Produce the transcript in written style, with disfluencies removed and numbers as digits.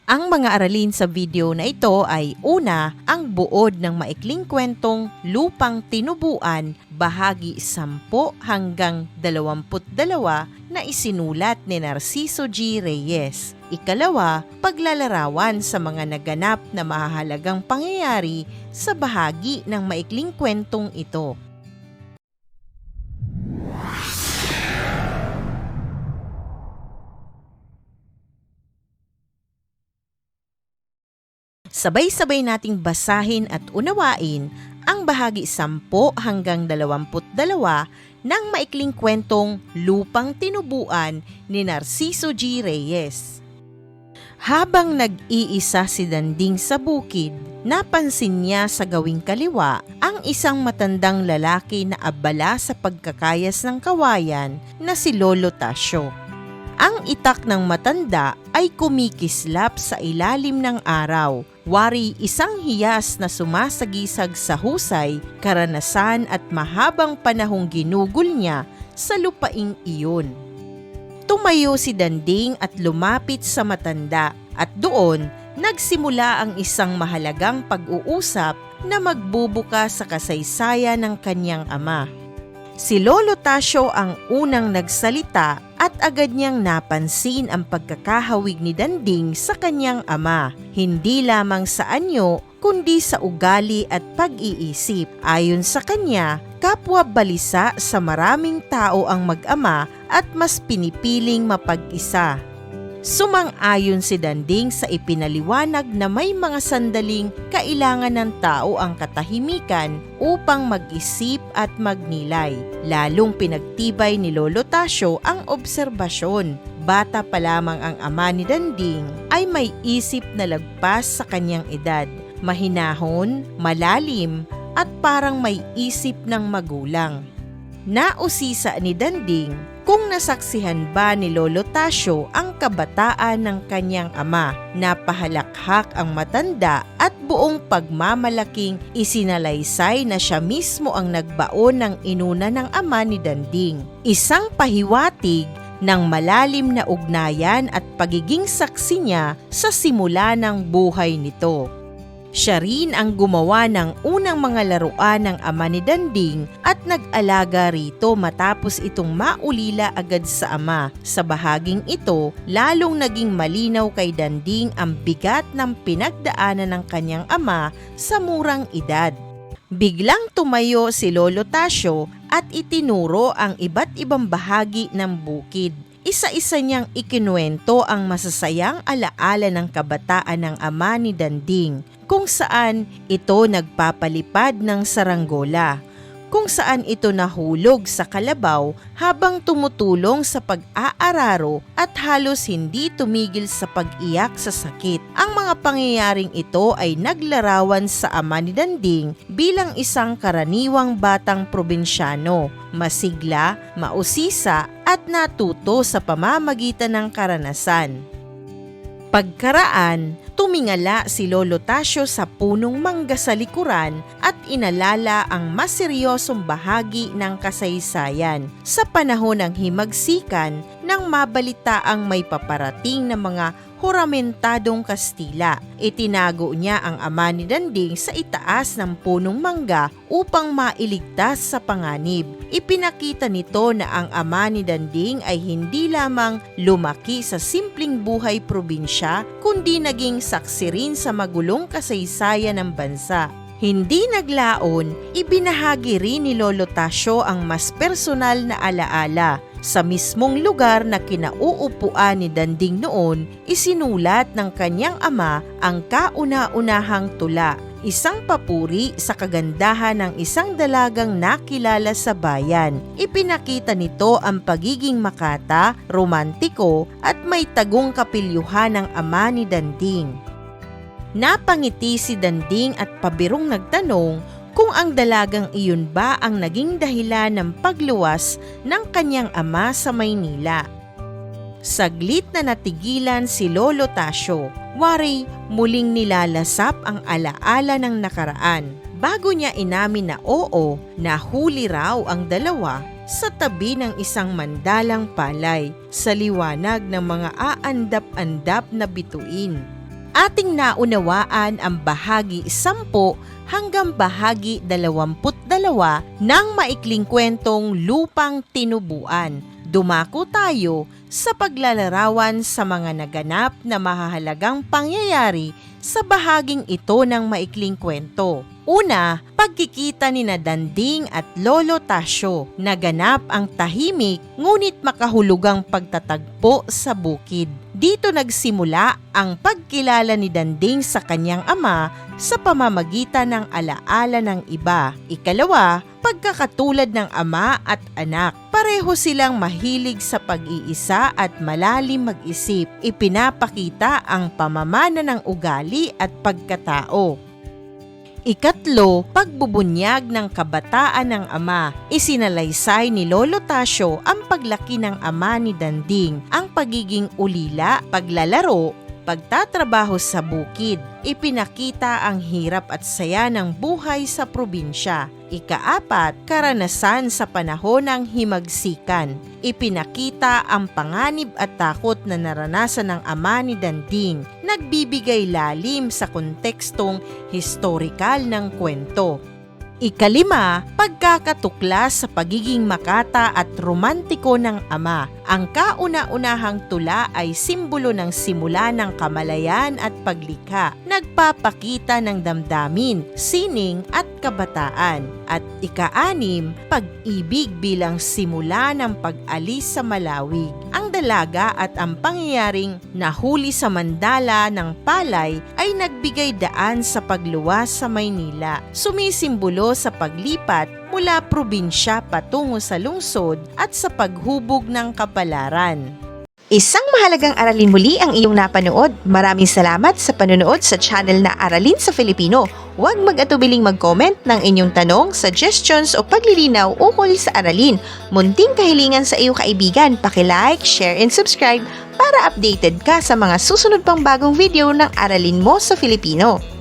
Ang mga aralin sa video na ito ay una, ang buod ng maikling kwentong Lupang Tinubuan, bahagi 10 hanggang 22 na isinulat ni Narciso G. Reyes. Ikalawa, paglalarawan sa mga naganap na mahahalagang pangyayari sa bahagi ng maikling kwentong ito. Sabay-sabay nating basahin at unawain ang bahagi 10 hanggang 22 ng maikling kwentong Lupang Tinubuan ni Narciso G. Reyes. Habang nag-iisa si Danding sa bukid, napansin niya sa gawing kaliwa ang isang matandang lalaki na abala sa pagkakayas ng kawayan na si Lolo Tasio. Ang itak ng matanda ay kumikislap sa ilalim ng araw, wari isang hiyas na sumasagisag sa husay, karanasan at mahabang panahong ginugol niya sa lupaing iyon. Tumayo si Danding at lumapit sa matanda at doon nagsimula ang isang mahalagang pag-uusap na magbubuka sa kasaysayan ng kanyang ama. Si Lolo Tasio ang unang nagsalita at agad niyang napansin ang pagkakahawig ni Danding sa kanyang ama, hindi lamang sa anyo kundi sa ugali at pag-iisip. Ayon sa kanya, kapwa balisa sa maraming tao ang mag-ama at mas pinipiling mapag-isa. Sumang-ayon si Danding sa ipinaliwanag na may mga sandaling kailangan ng tao ang katahimikan upang mag-isip at magnilay. Lalong pinagtibay ni Lolo Tasio ang obserbasyon. Bata pa lamang ang ama ni Danding ay may isip na lagpas sa kanyang edad. Mahinahon, malalim at parang may isip ng magulang. Nausisa ni Danding kung nasaksihan ba ni Lolo Tasio ang kabataan ng kanyang ama. Napahalakhak ang matanda at buong pagmamalaking isinalaysay na siya mismo ang nagbaon ng inuna ng ama ni Danding. Isang pahiwatig ng malalim na ugnayan at pagiging saksi niya sa simula ng buhay nito. Siya rin ang gumawa ng unang mga laruan ng ama ni Danding at nag-alaga rito matapos itong maulila agad sa ama. Sa bahaging ito, lalong naging malinaw kay Danding ang bigat ng pinagdaanan ng kanyang ama sa murang edad. Biglang tumayo si Lolo Tasio at itinuro ang iba't ibang bahagi ng bukid. Isa-isa niyang ikinuwento ang masasayang alaala ng kabataan ng ama ni Danding, kung saan ito nagpapalipad ng saranggola, kung saan ito nahulog sa kalabaw habang tumutulong sa pag-aararo at halos hindi tumigil sa pag-iyak sa sakit. Ang mga pangyayaring ito ay naglarawan sa ama ni Danding bilang isang karaniwang batang probinsyano, masigla, mausisa at natuto sa pamamagitan ng karanasan. Pagkaraan, tumingala si Lolo Tasio sa punong mangga sa likuran at inalala ang mas seryosong bahagi ng kasaysayan. Sa panahon ng himagsikan, nang mabalitaang may paparating na mga huramentadong Kastila, itinago niya ang ama ni Danding sa itaas ng punong mangga upang mailigtas sa panganib. Ipinakita nito na ang ama ni Danding ay hindi lamang lumaki sa simpleng buhay probinsya, kundi naging saksi rin sa magulong kasaysayan ng bansa. Hindi naglaon, ibinahagi rin ni Lolo Tasio ang mas personal na alaala. Sa mismong lugar na kinauupuan ni Danding noon, isinulat ng kanyang ama ang kauna-unahang tula, isang papuri sa kagandahan ng isang dalagang nakilala sa bayan. Ipinakita nito ang pagiging makata, romantiko at may tagong kapilyuhan ng ama ni Danding. Napangiti si Danding at pabirong nagtanong kung ang dalagang iyon ba ang naging dahilan ng pagluwas ng kanyang ama sa Maynila. Saglit na natigilan si Lolo Tasio, wari muling nilalasap ang alaala ng nakaraan. Bago niya inamin na oo, nahuli raw ang dalawa sa tabi ng isang mandalang palay sa liwanag ng mga aandap-andap na bituin. ating naunawaan ang bahagi 10 hanggang bahagi 22 ng maikling kwentong Lupang Tinubuan. Dumako tayo sa paglalarawan sa mga naganap na mahahalagang pangyayari sa bahaging ito ng maikling kwento. Una, pagkikita ni Danding at Lolo Tasyo. Naganap ang tahimik ngunit makahulugang pagtatagpo sa bukid. Dito nagsimula ang pagkilala ni Danding sa kanyang ama sa pamamagitan ng alaala ng iba. Ikalawa, pagkakatulad ng ama at anak. Pareho silang mahilig sa pag-iisa at malalim mag-isip. Ipinapakita ang pamamana ng ugali at pagkatao. Ikatlo, pagbubunyag ng kabataan ng ama. Isinalaysay ni Lolo Tasyo ang paglaki ng ama ni Danding, ang pagiging ulila, paglalaro, pagtatrabaho sa bukid. Ipinakita ang hirap at saya ng buhay sa probinsya. Ikaapat, karanasan sa panahon ng himagsikan. Ipinakita ang panganib at takot na naranasan ng ama ni Danding. Nagbibigay lalim sa kontekstong historikal ng kwento. Ikalima, pagkakatuklas sa pagiging makata at romantiko ng ama. Ang kauna-unahang tula ay simbolo ng simula ng kamalayan at paglikha. Nagpapakita ng damdamin, sining at kabataan. At ika-6, pag-ibig bilang simula ng pag-alis sa malawig. Ang dalaga at ang pangyayaring nahuli sa mandala ng palay ay nagbigay daan sa pagluwas sa Maynila. Sumisimbolo sa paglipat mula probinsya patungo sa lungsod at sa paghubog ng kapalaran. Isang mahalagang aralin muli ang iyong napanood. Maraming salamat sa panonood sa channel na Aralin sa Filipino. Huwag mag-atubiling mag-comment ng inyong tanong, suggestions o paglilinaw ukol sa aralin. Munting kahilingan sa iyong kaibigan, paki-like, share and subscribe para updated ka sa mga susunod pang bagong video ng Aralin mo sa Filipino.